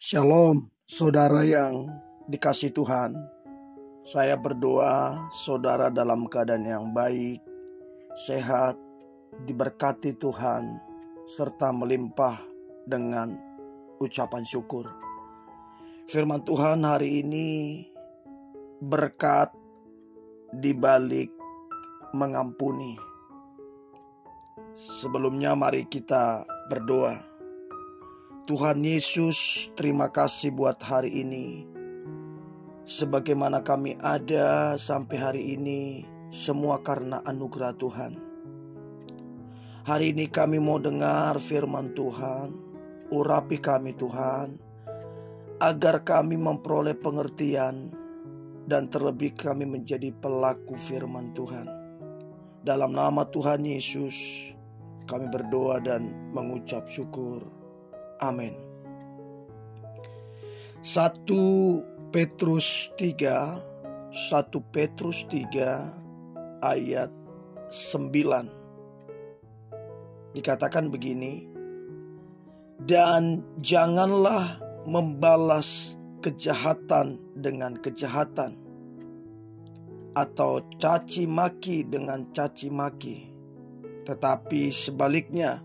Shalom, saudara yang dikasihi Tuhan. Saya berdoa saudara dalam keadaan yang baik, sehat, diberkati Tuhan, serta melimpah dengan ucapan syukur. Firman Tuhan hari ini berkat di balik mengampuni. Sebelumnya mari kita berdoa. Tuhan Yesus, terima kasih buat hari ini. Sebagaimana kami ada sampai hari ini, semua karena anugerah Tuhan. Hari ini kami mau dengar firman Tuhan. Urapi kami Tuhan, agar kami memperoleh pengertian dan terlebih kami menjadi pelaku firman Tuhan. Dalam nama Tuhan Yesus, kami berdoa dan mengucap syukur. Amin. 1 Petrus 3 ayat 9 dikatakan begini, dan janganlah membalas kejahatan dengan kejahatan atau caci maki dengan caci maki, tetapi sebaliknya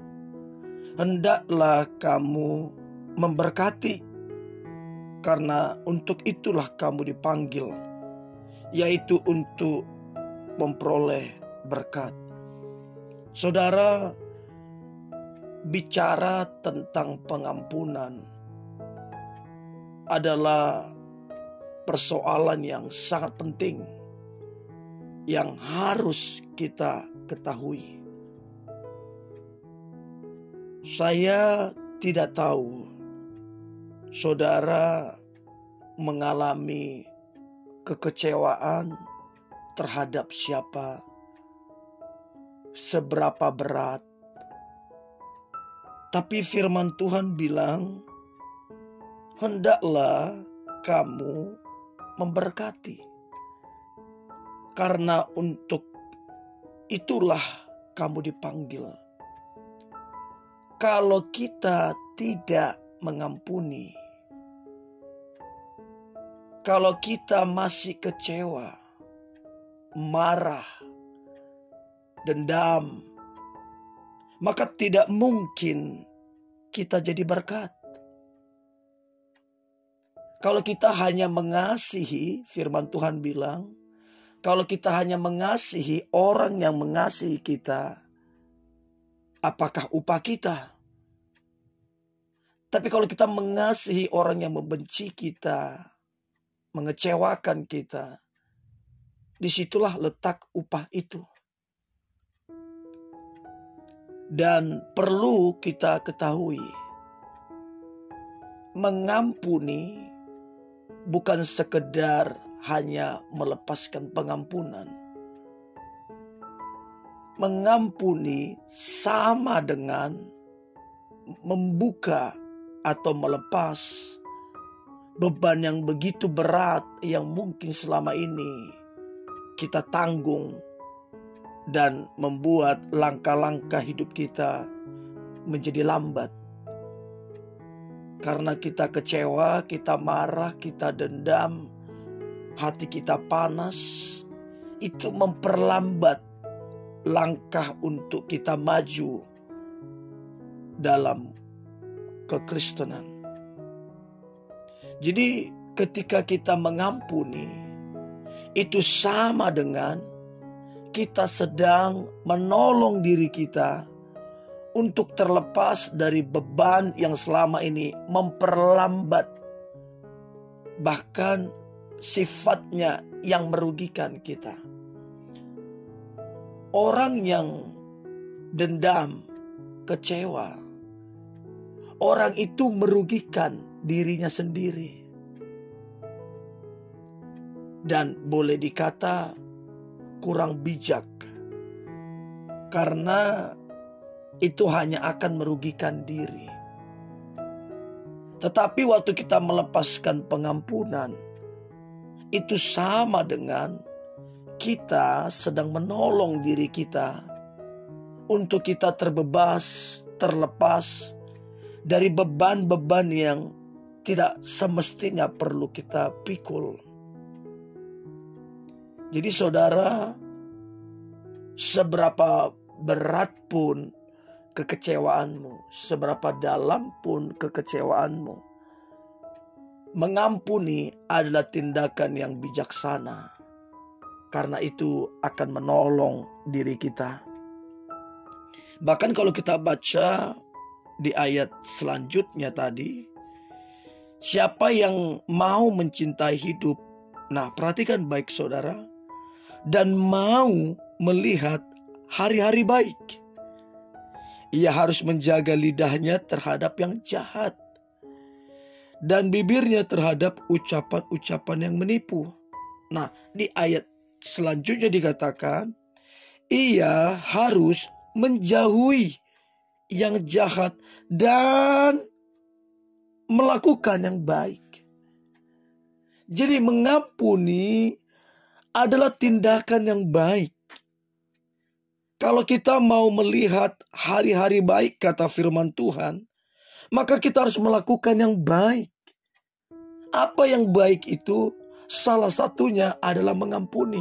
hendaklah kamu memberkati, karena untuk itulah kamu dipanggil, yaitu untuk memperoleh berkat. Saudara, bicara tentang pengampunan adalah persoalan yang sangat penting yang harus kita ketahui. Saya tidak tahu saudara mengalami kekecewaan terhadap siapa, seberapa berat. Tapi firman Tuhan bilang, hendaklah kamu memberkati, karena untuk itulah kamu dipanggil. Kalau kita tidak mengampuni, kalau kita masih kecewa, marah, dendam, maka tidak mungkin kita jadi berkat. Kalau kita hanya mengasihi, firman Tuhan bilang, kalau kita hanya mengasihi orang yang mengasihi kita, apakah upah kita? Tapi kalau kita mengasihi orang yang membenci kita, mengecewakan kita, disitulah letak upah itu. Dan perlu kita ketahui, mengampuni bukan sekedar hanya melepaskan pengampunan. Mengampuni sama dengan membuka atau melepas beban yang begitu berat yang mungkin selama ini kita tanggung dan membuat langkah-langkah hidup kita menjadi lambat. Karena kita kecewa, kita marah, kita dendam, hati kita panas, itu memperlambat langkah untuk kita maju dalam kekristenan. Jadi ketika kita mengampuni, itu sama dengan kita sedang menolong diri kita untuk terlepas dari beban yang selama ini memperlambat, bahkan sifatnya yang merugikan kita. Orang yang dendam, kecewa, orang itu merugikan dirinya sendiri. Dan boleh dikata kurang bijak, karena itu hanya akan merugikan diri. Tetapi waktu kita melepaskan pengampunan, itu sama dengan kita sedang menolong diri kita untuk kita terbebas, terlepas dari beban-beban yang tidak semestinya perlu kita pikul. Jadi saudara, seberapa berat pun kekecewaanmu, seberapa dalam pun kekecewaanmu, mengampuni adalah tindakan yang bijaksana. Karena itu akan menolong diri kita. Bahkan kalau kita baca di ayat selanjutnya tadi, siapa yang mau mencintai hidup, nah perhatikan baik saudara, dan mau melihat hari-hari baik, ia harus menjaga lidahnya terhadap yang jahat dan bibirnya terhadap ucapan-ucapan yang menipu. Nah, di ayat selanjutnya dikatakan, ia harus menjauhi yang jahat dan melakukan yang baik. Jadi mengampuni adalah tindakan yang baik. Kalau kita mau melihat hari-hari baik, kata firman Tuhan, maka kita harus melakukan yang baik. Apa yang baik itu? Salah satunya adalah mengampuni.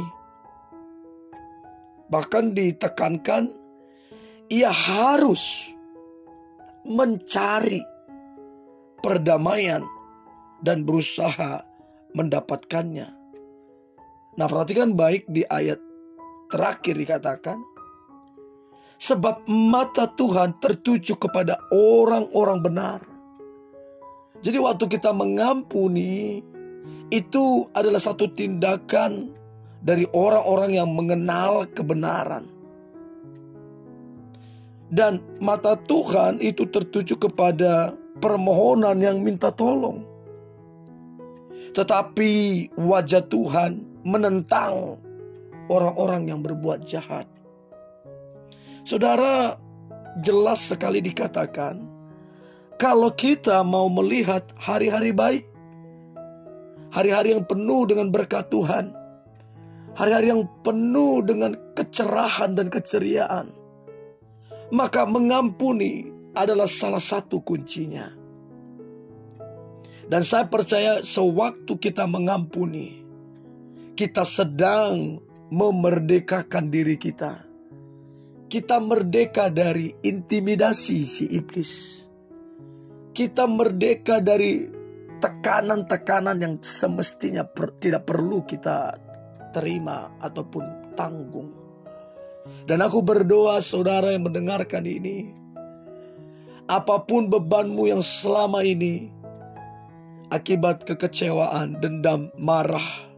Bahkan ditekankan, ia harus mencari perdamaian dan berusaha mendapatkannya. Nah, perhatikan baik di ayat terakhir dikatakan, sebab mata Tuhan tertuju kepada orang-orang benar. Jadi waktu kita mengampuni, itu adalah satu tindakan dari orang-orang yang mengenal kebenaran. Dan mata Tuhan itu tertuju kepada permohonan yang minta tolong. Tetapi wajah Tuhan menentang orang-orang yang berbuat jahat. Saudara, jelas sekali dikatakan, kalau kita mau melihat hari-hari baik, hari-hari yang penuh dengan berkat Tuhan, hari-hari yang penuh dengan kecerahan dan keceriaan, maka mengampuni adalah salah satu kuncinya. Dan saya percaya sewaktu kita mengampuni, kita sedang memerdekakan diri kita. Kita merdeka dari intimidasi si iblis. Kita merdeka dari tekanan-tekanan yang semestinya tidak perlu kita terima ataupun tanggung. Dan aku berdoa saudara yang mendengarkan ini, apapun bebanmu yang selama ini akibat kekecewaan, dendam, marah,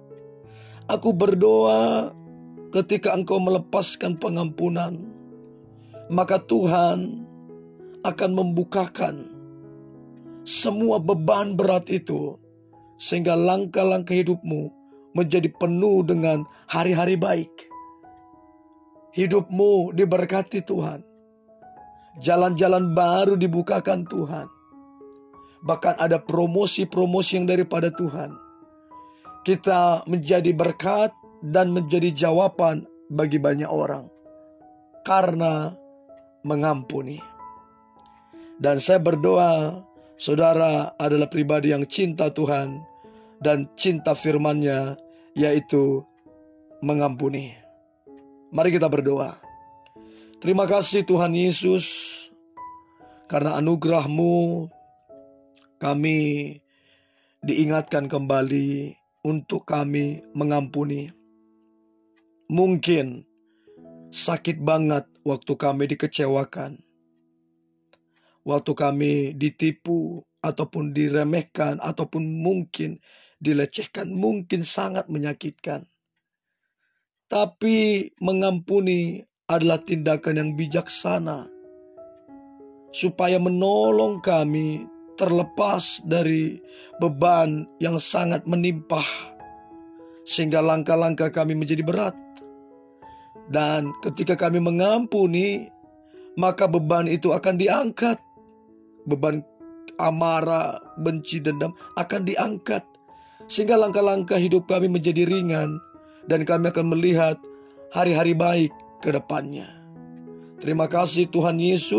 aku berdoa ketika engkau melepaskan pengampunan, maka Tuhan akan membukakan semua beban berat itu, sehingga langkah-langkah hidupmu menjadi penuh dengan hari-hari baik. Hidupmu diberkati Tuhan. Jalan-jalan baru dibukakan Tuhan. Bahkan ada promosi-promosi yang daripada Tuhan. Kita menjadi berkat dan menjadi jawaban bagi banyak orang karena mengampuni. Dan saya berdoa saudara adalah pribadi yang cinta Tuhan dan cinta firman-Nya, yaitu mengampuni. Mari kita berdoa. Terima kasih Tuhan Yesus, karena anugerah-Mu kami diingatkan kembali untuk kami mengampuni. Mungkin sakit banget waktu kami dikecewakan, waktu kami ditipu ataupun diremehkan ataupun mungkin dilecehkan, mungkin sangat menyakitkan. Tapi mengampuni adalah tindakan yang bijaksana supaya menolong kami terlepas dari beban yang sangat menimpah, sehingga langkah-langkah kami menjadi berat. Dan ketika kami mengampuni, maka beban itu akan diangkat. Beban amarah, benci, dendam akan diangkat, sehingga langkah-langkah hidup kami menjadi ringan, dan kami akan melihat hari-hari baik ke depannya. Terima kasih Tuhan Yesus.